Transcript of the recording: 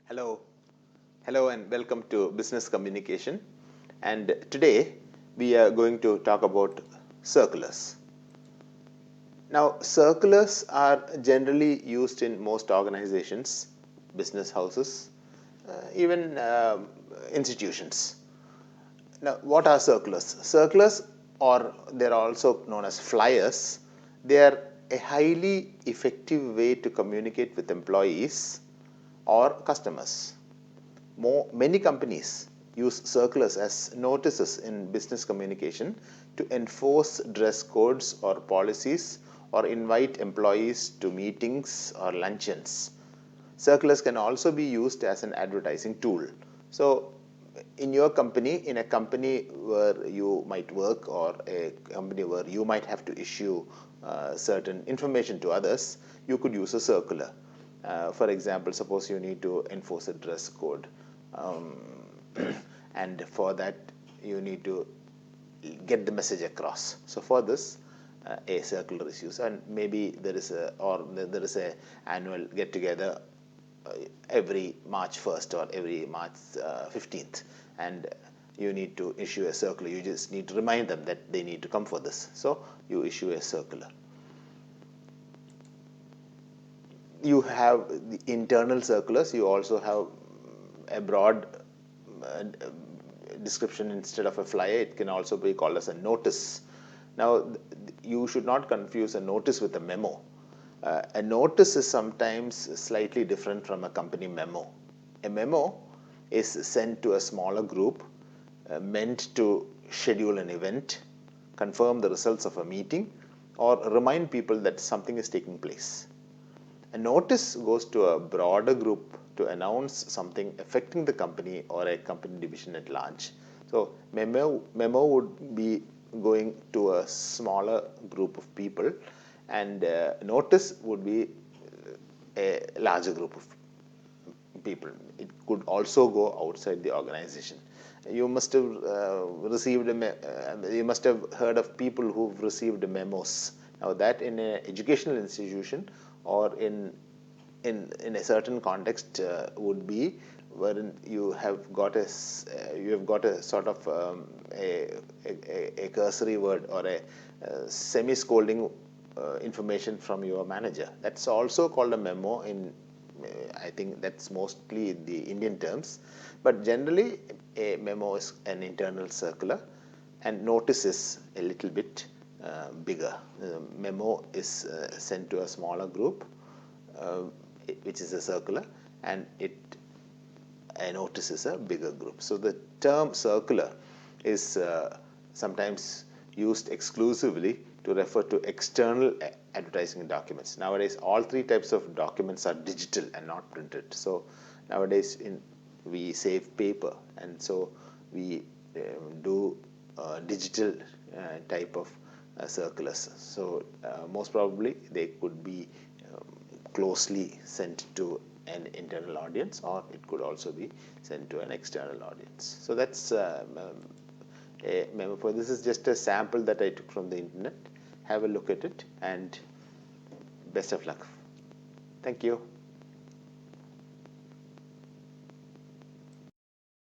Hello, hello and welcome to Business Communication. And today we are going to talk about circulars. Now, circulars are generally used in most organizations, business houses, even institutions. Now, what are circulars? Circulars, or they're also known as flyers, they are a highly effective way to communicate with employees or customers. Many companies use circulars as notices in business communication to enforce dress codes or policies or invite employees to meetings or luncheons. Circulars can also be used as an advertising tool. So, in your company, in a company where you might work or a company where you might have to issue certain information to others, you could use a circular. For example, suppose you need to enforce a dress code, and for that you need to get the message across. So for this, a circular is used, and maybe there is a annual get together every March 1st or every March 15th, and you need to issue a circular. You just need to remind them that they need to come for this. So you issue a circular. You have the internal circulars. You also have a broad description instead of a flyer. It can also be called as a notice. Now, you should not confuse a notice with a memo. A notice is sometimes slightly different from a company memo. A memo is sent to a smaller group, meant to schedule an event, confirm the results of a meeting, or remind people that something is taking place. A notice goes to a broader group to announce something affecting the company or a company division at large. So memo would be going to a smaller group of people, and notice would be a larger group of people. It could also go outside the organization. You must have you must have heard of people who've received memos. Now that in an educational institution or in a certain context would be wherein you have got a sort of a cursory word or a semi-scolding information from your manager. That's also called a memo in I think that's mostly the Indian terms, but generally a memo is an internal circular and notice is a little bit bigger. Memo is sent to a smaller group, which is a circular, and a notice is a bigger group. So the term circular is sometimes used exclusively to refer to external advertising documents. Nowadays, all three types of documents are digital and not printed. So nowadays, we save paper, and so we do digital type of circulars. So most probably they could be closely sent to an internal audience, or it could also be sent to an external audience. So that's a memo. For this is just a sample that I took from the internet. Have a look at it, and best of luck. Thank you.